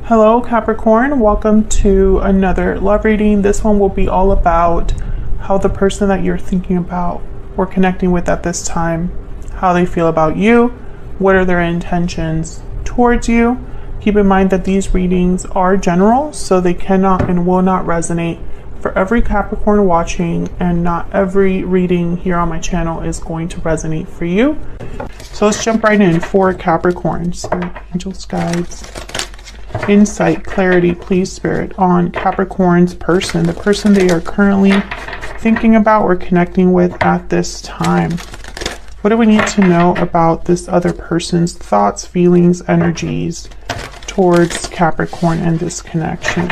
Hello Capricorn, welcome to another love reading. This one will be all about how the person that you're thinking about or connecting with at this time, how they feel about you, what are their intentions towards you. Keep in mind that these readings are general, so they cannot and will not resonate for every Capricorn watching, and not every reading here on my channel is going to resonate for you. So let's jump right in for Capricorns. Spirit, angels, guides, insight, clarity, please, Spirit, on Capricorn's person, the person they are currently thinking about or connecting with at this time. What do we need to know about this other person's thoughts, feelings, energies towards Capricorn and this connection?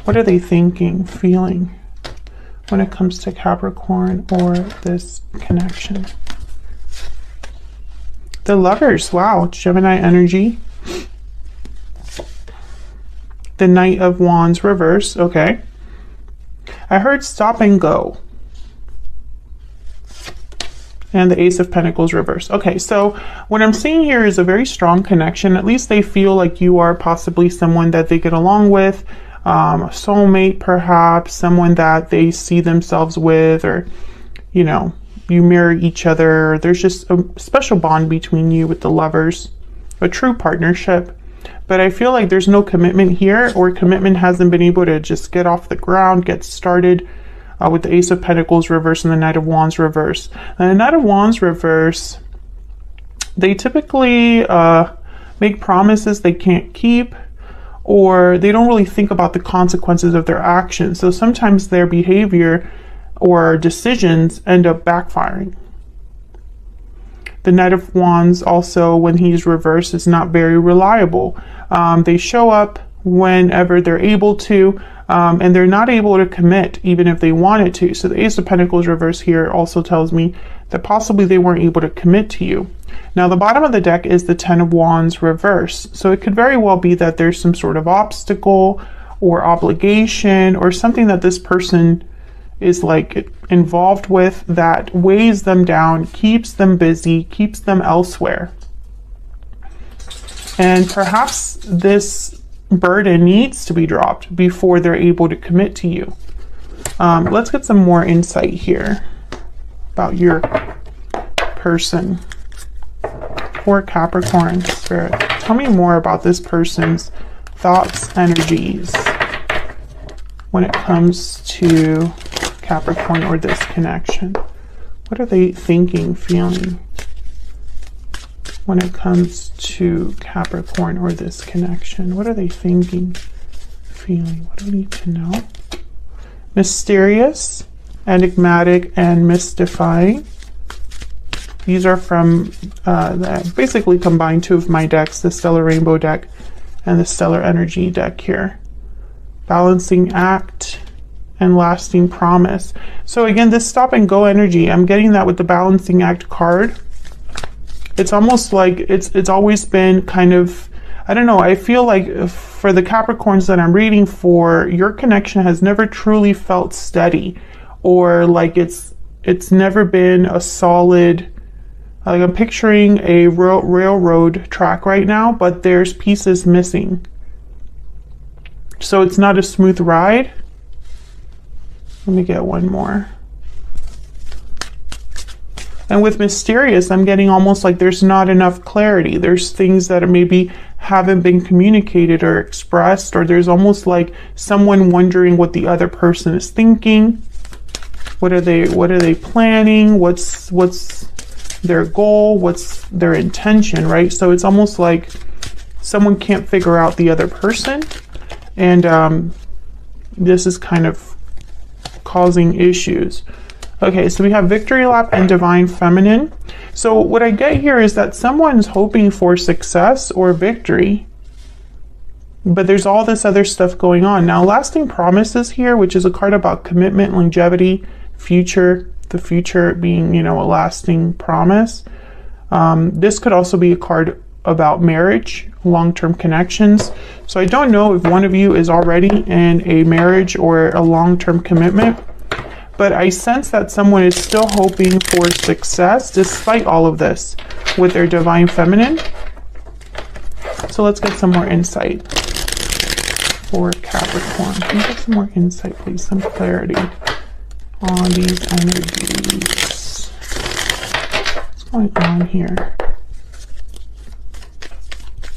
What are they thinking, feeling when it comes to Capricorn or this connection? The Lovers, wow, Gemini energy. The Knight of Wands reverse, okay. I heard stop and go. And the Ace of Pentacles reverse. Okay, so what I'm seeing here is a very strong connection. At least they feel like you are possibly someone that they get along with, a soulmate perhaps, someone that they see themselves with, or, you know, you mirror each other. There's just a special bond between you with the Lovers, a true partnership. But I feel like there's no commitment here, or commitment hasn't been able to just get off the ground, get started with the Ace of Pentacles reverse and the Knight of Wands reverse. And the Knight of Wands reverse, they typically make promises they can't keep, or they don't really think about the consequences of their actions. So sometimes their behavior or decisions end up backfiring. The Knight of Wands also, when he's reversed, is not very reliable. They show up whenever they're able to, and they're not able to commit even if they wanted to. So the Ace of Pentacles reverse here also tells me that possibly they weren't able to commit to you. Now the bottom of the deck is the Ten of Wands reverse. So it could very well be that there's some sort of obstacle or obligation or something that this person is like involved with that weighs them down, keeps them busy, keeps them elsewhere. And perhaps this burden needs to be dropped before they're able to commit to you. Let's get some more insight here about your person. For Capricorn, Spirit, tell me more about this person's thoughts, energies when it comes to Capricorn or this connection. What are they thinking, feeling when it comes to Capricorn or this connection? What are they thinking, feeling? What do we need to know? Mysterious, enigmatic, and mystifying. These are from basically combined two of my decks, the Stellar Rainbow deck and the Stellar Energy deck here. Balancing act and lasting promise. So again, this stop and go energy, I'm getting that with the balancing act card. It's almost like it's always been kind of, I don't know, I feel like for the Capricorns that I'm reading for, your connection has never truly felt steady, or like it's never been a solid, like I'm picturing a railroad track right now, but there's pieces missing. So it's not a smooth ride. Let me get one more. And with mysterious, I'm getting almost like there's not enough clarity. There's things that maybe haven't been communicated or expressed, or there's almost like someone wondering what the other person is thinking. What are they planning? What's their goal? What's their intention, right? So it's almost like someone can't figure out the other person. And this is kind of causing issues. Okay, so we have Victory Lap and Divine Feminine. So what I get here is that someone's hoping for success or victory, but there's all this other stuff going on. Now, Lasting Promises here, which is a card about commitment, longevity, future, the future being, you know, a lasting promise. This could also be a card about marriage, long-term connections. So I don't know if one of you is already in a marriage or a long-term commitment, but I sense that someone is still hoping for success despite all of this with their Divine Feminine. So let's get some more insight for Capricorn. Can you get some more insight, please? Some clarity on these energies. What's going on here?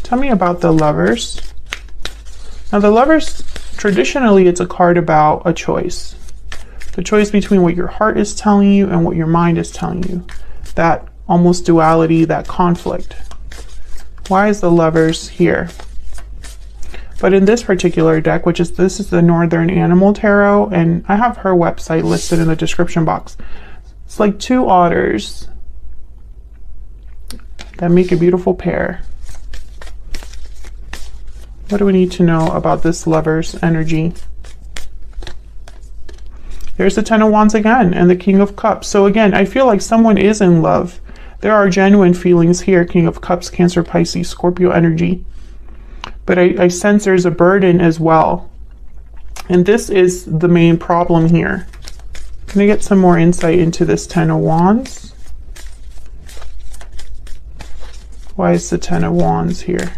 Tell me about the Lovers. Now the Lovers, traditionally it's a card about a choice. The choice between what your heart is telling you and what your mind is telling you. That almost duality, that conflict. Why is the Lovers here? But in this particular deck, this is the Northern Animal Tarot, and I have her website listed in the description box. It's like two otters that make a beautiful pair. What do we need to know about this Lover's energy? There's the Ten of Wands again, and the King of Cups. So again, I feel like someone is in love. There are genuine feelings here. King of Cups, Cancer, Pisces, Scorpio energy. But I sense there's a burden as well. And this is the main problem here. Can I get some more insight into this Ten of Wands? Why is the Ten of Wands here?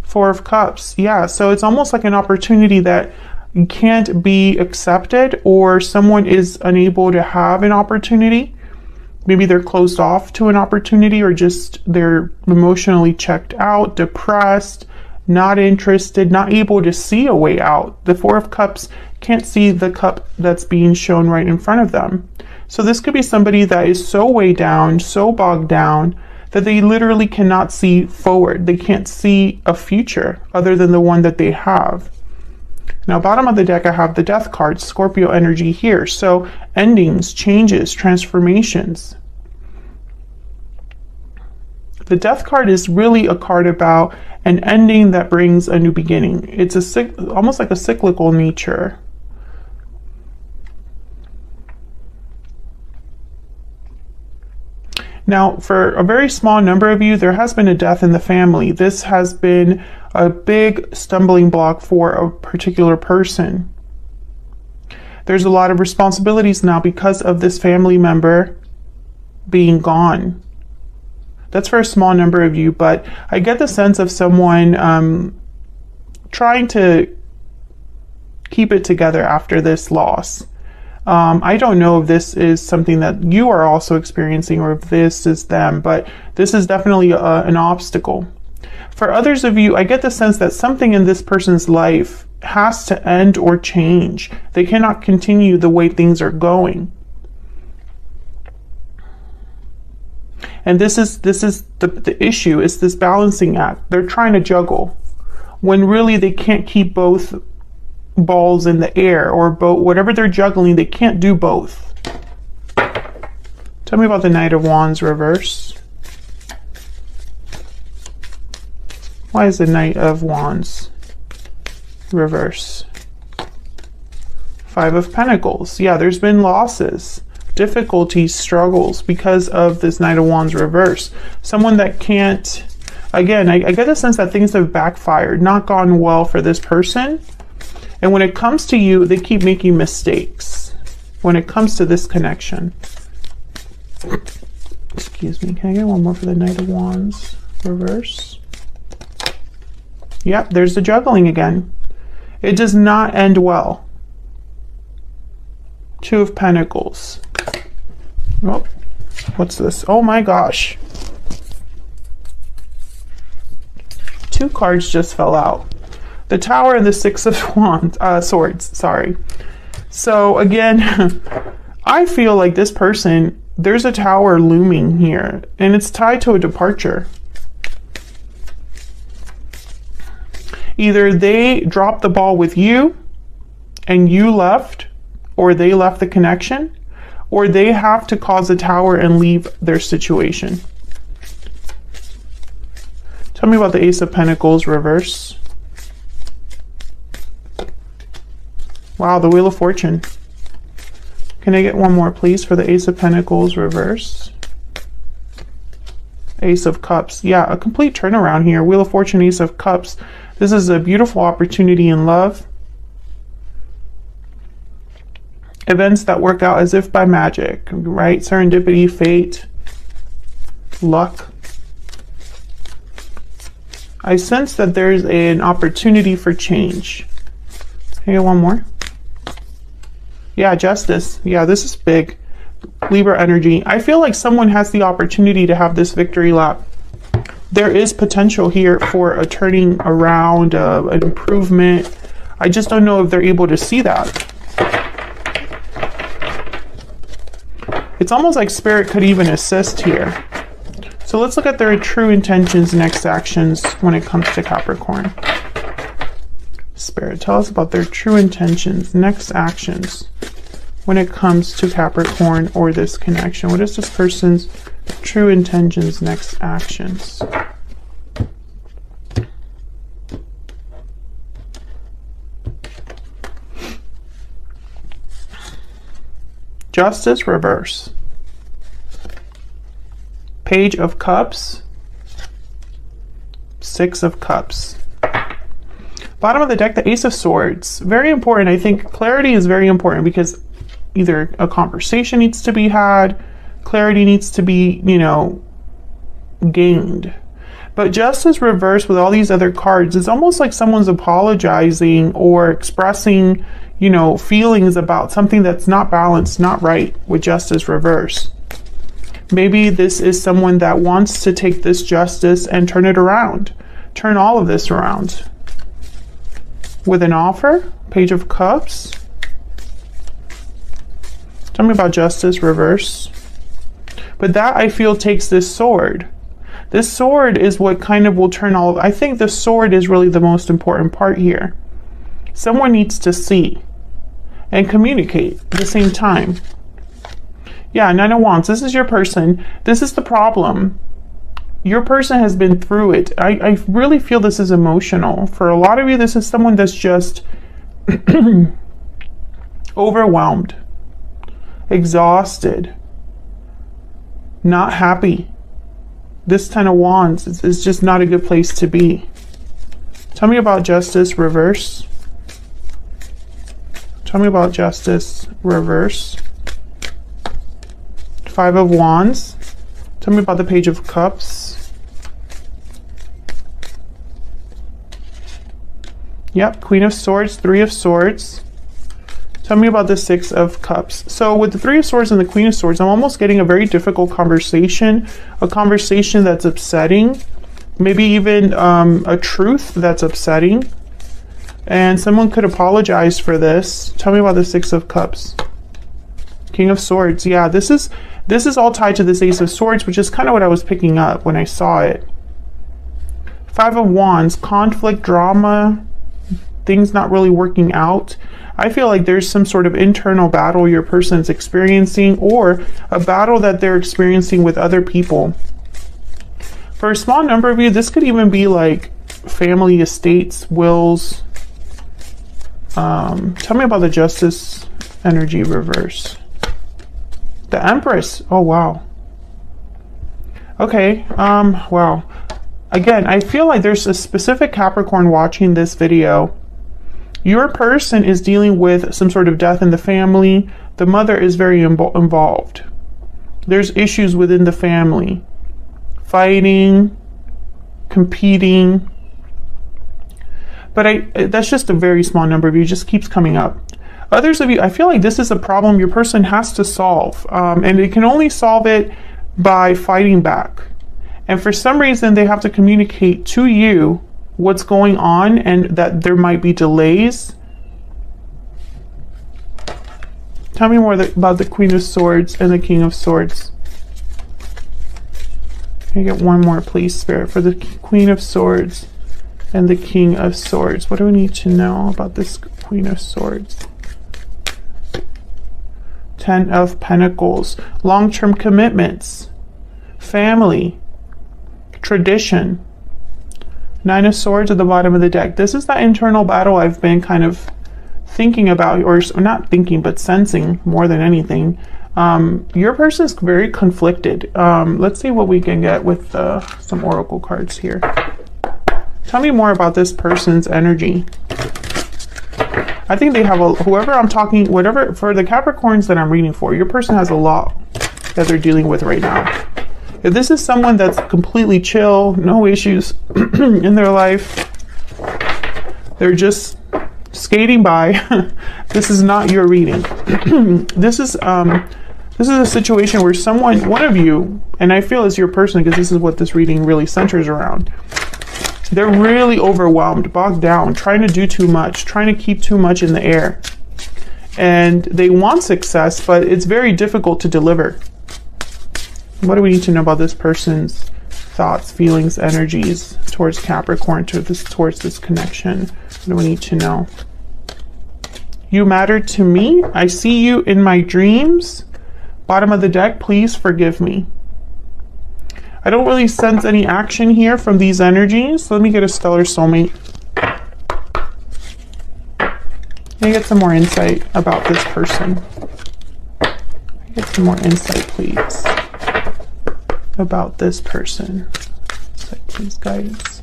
Four of Cups. Yeah, so it's almost like an opportunity that can't be accepted, or someone is unable to have an opportunity. Maybe they're closed off to an opportunity, or just they're emotionally checked out, depressed, not interested, not able to see a way out. The Four of Cups can't see the cup that's being shown right in front of them. So this could be somebody that is so weighed down, so bogged down, that they literally cannot see forward. They can't see a future other than the one that they have. Now, bottom of the deck, I have the Death card, Scorpio energy here. So endings, changes, transformations. The Death card is really a card about an ending that brings a new beginning. It's almost like a cyclical nature. Now, for a very small number of you, there has been a death in the family. This has been a big stumbling block for a particular person. There's a lot of responsibilities now because of this family member being gone. That's for a small number of you, but I get the sense of someone trying to keep it together after this loss. I don't know if this is something that you are also experiencing or if this is them, but this is definitely an obstacle. For others of you, I get the sense that something in this person's life has to end or change. They cannot continue the way things are going. And this is the issue, is this balancing act. They're trying to juggle when really they can't keep both balls in the air, or whatever they're juggling, they can't do both. Tell me about the Knight of Wands reverse. Why is the Knight of Wands reverse? Five of Pentacles. Yeah, there's been losses, difficulties, struggles because of this Knight of Wands reverse. Someone that can't, again, I get the sense that things have backfired, not gone well for this person. And when it comes to you, they keep making mistakes. When it comes to this connection. Excuse me, can I get one more for the Knight of Wands reverse? Yep, there's the juggling again. It does not end well. Two of Pentacles. Oh, what's this? Oh my gosh. Two cards just fell out. The Tower and the Six of Swords, sorry. So again, I feel like this person, there's a tower looming here, and it's tied to a departure. Either they dropped the ball with you and you left, or they left the connection, or they have to cause a tower and leave their situation. Tell me about the Ace of Pentacles reverse. Wow, the Wheel of Fortune. Can I get one more, please, for the Ace of Pentacles reverse? Ace of Cups. Yeah, a complete turnaround here. Wheel of Fortune, Ace of Cups. This is a beautiful opportunity in love. Events that work out as if by magic, right? Serendipity, fate, luck. I sense that there's an opportunity for change. Can I get one more? Yeah, justice. Yeah, this is big. Libra energy. I feel like someone has the opportunity to have this victory lap. There is potential here for a turning around, an improvement. I just don't know if they're able to see that. It's almost like Spirit could even assist here. So let's look at their true intentions, next actions when it comes to Capricorn. Spirit, tell us about their true intentions, next actions when it comes to Capricorn or this connection. What is this person's true intentions, next actions? Justice, reverse. Page of Cups. Six of Cups. Bottom of the deck, the Ace of Swords. Very important. I think clarity is very important because either a conversation needs to be had, clarity needs to be, you know, gained. But Justice reversed with all these other cards, it's almost like someone's apologizing or expressing, you know, feelings about something that's not balanced, not right with Justice reverse. Maybe this is someone that wants to take this justice and turn it around, turn all of this around. With an offer, Page of Cups. Tell me about Justice reverse. But that, I feel, takes this sword. This sword is what kind of will turn all of, I think the sword is really the most important part here. Someone needs to see and communicate at the same time. Yeah, Nine of Wands. This is your person. This is the problem. Your person has been through it. I really feel this is emotional. For a lot of you, this is someone that's just overwhelmed, exhausted, not happy. This Ten of Wands is just not a good place to be. Tell me about Justice reverse. Tell me about Justice reverse. Five of Wands. Tell me about the Page of Cups. Yep, Queen of Swords, Three of Swords. Tell me about the Six of Cups. So with the Three of Swords and the Queen of Swords, I'm almost getting a very difficult conversation, a conversation that's upsetting, maybe even a truth that's upsetting. And someone could apologize for this. Tell me about the Six of Cups. King of Swords. Yeah, this is all tied to this Ace of Swords, which is kind of what I was picking up when I saw it. Five of Wands, conflict, drama, things not really working out. I feel like there's some sort of internal battle your person's experiencing, or a battle that they're experiencing with other people. For a small number of you, this could even be like family estates, wills. Tell me about the Justice energy reverse. The Empress. Oh, wow. Okay. Wow. Again, I feel like there's a specific Capricorn watching this video. Your person is dealing with some sort of death in the family. The mother is very involved. There's issues within the family. Fighting, competing. But that's just a very small number of you. It just keeps coming up. Others of you, I feel like this is a problem your person has to solve. And they can only solve it by fighting back. And for some reason, they have to communicate to you what's going on and that there might be delays. Tell me more about the Queen of Swords and the King of Swords. Can I get one more, please, Spirit, for the Queen of Swords and the King of Swords? What do we need to know about this Queen of Swords? Ten of Pentacles, long-term commitments, family, tradition. Nine of Swords at the bottom of the deck. This is that internal battle I've been kind of thinking about, or not thinking, but sensing more than anything. Your person is very conflicted. Let's see what we can get with some oracle cards here. Tell me more about this person's energy. I think they have whoever I'm talking, whatever, for the Capricorns that I'm reading for, your person has a lot that they're dealing with right now. If this is someone that's completely chill, no issues in their life, they're just skating by, this is not your reading. This is a situation where someone, one of you, and I feel it's your person because this is what this reading really centers around, they're really overwhelmed, bogged down, trying to do too much, trying to keep too much in the air. And they want success, but it's very difficult to deliver. What do we need to know about this person's thoughts, feelings, energies towards Capricorn, towards this connection? What do we need to know? You matter to me. I see you in my dreams. Bottom of the deck, please forgive me. I don't really sense any action here from these energies. Let me get a stellar soulmate. Let me get some more insight about this person. Get some more insight, please, about this person. Insight, please, guidance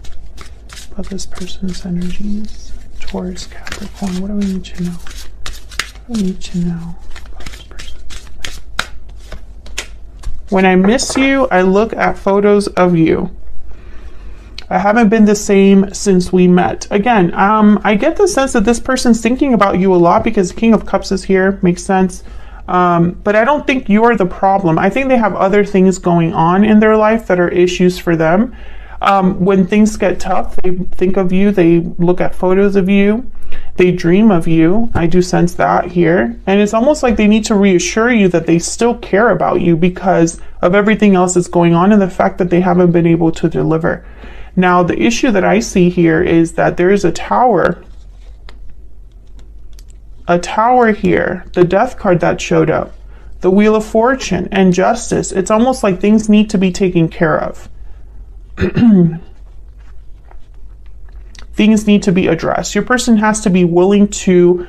about this person's energies towards Capricorn. What do we need to know? What do we need to know about this person? When I miss you, I look at photos of you. I haven't been the same since we met. Again, I get the sense that this person's thinking about you a lot because King of Cups is here. Makes sense. But I don't think you're the problem. I think they have other things going on in their life that are issues for them. When things get tough, they think of you. They look at photos of you. They dream of you. I do sense that here. And it's almost like they need to reassure you that they still care about you because of everything else that's going on and the fact that they haven't been able to deliver. Now, the issue that I see here is that there is a tower. A tower here, the Death card that showed up, the Wheel of Fortune, and Justice. It's almost like things need to be taken care of. Things need to be addressed. Your person has to be willing to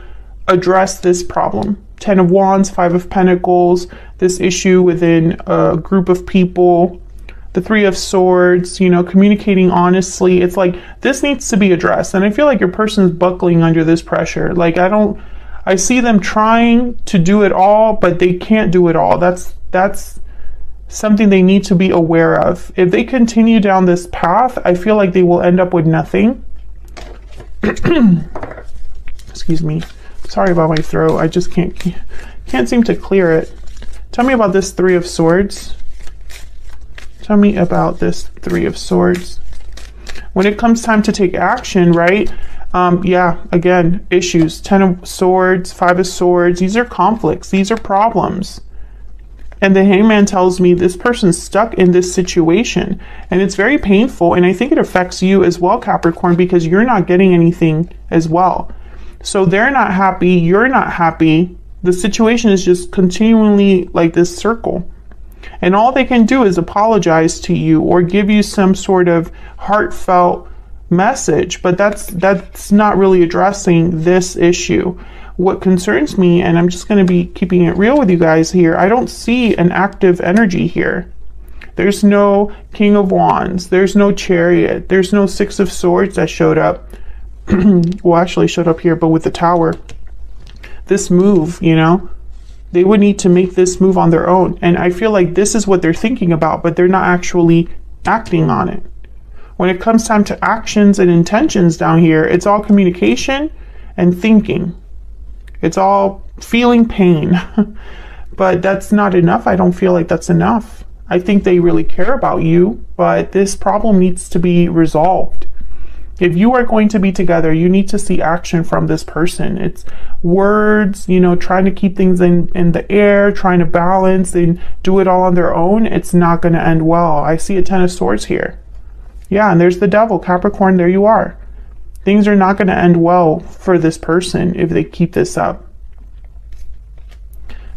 address this problem. 10 of Wands, 5 of Pentacles, this issue within a group of people. The 3 of Swords, you know, communicating honestly. It's like this needs to be addressed. And I feel like your person's buckling under this pressure. Like I see them trying to do it all, but they can't do it all. That's something they need to be aware of. If they continue down this path, I feel like they will end up with nothing. Excuse me. Sorry about my throat. I just can't seem to clear it. Tell me about this 3 of Swords. Tell me about this 3 of Swords. When it comes time to take action, right? Yeah, again, issues. 10 of Swords, 5 of Swords. These are conflicts. These are problems. And the Hangman tells me this person's stuck in this situation. And it's very painful. And I think it affects you as well, Capricorn, because you're not getting anything as well. So they're not happy. You're not happy. The situation is just continually like this circle. And all they can do is apologize to you or give you some sort of heartfelt message, but that's not really addressing this issue. What concerns me, and I'm just going to be keeping it real with you guys here, I don't see an active energy here. There's no King of Wands, there's no Chariot, there's no 6 of Swords that showed up. Well, actually showed up here, but with the Tower. This move, you know, they would need to make this move on their own. And I feel like this is what they're thinking about, but they're not actually acting on it. When it comes time to actions and intentions down here, it's all communication and thinking. It's all feeling pain. But that's not enough. I don't feel like that's enough. I think they really care about you, but this problem needs to be resolved. If you are going to be together, you need to see action from this person. It's words, you know, trying to keep things in the air, trying to balance and do it all on their own. It's not going to end well. I see a 10 of Swords here. Yeah, and there's the Devil, Capricorn, there you are. Things are not going to end well for this person if they keep this up.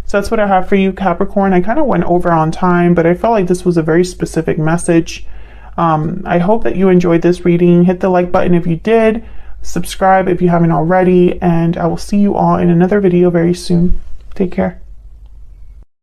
So that's what I have for you, Capricorn. I kind of went over on time, but I felt like this was a very specific message. I hope that you enjoyed this reading. Hit the like button if you did. Subscribe if you haven't already. And I will see you all in another video very soon. Take care.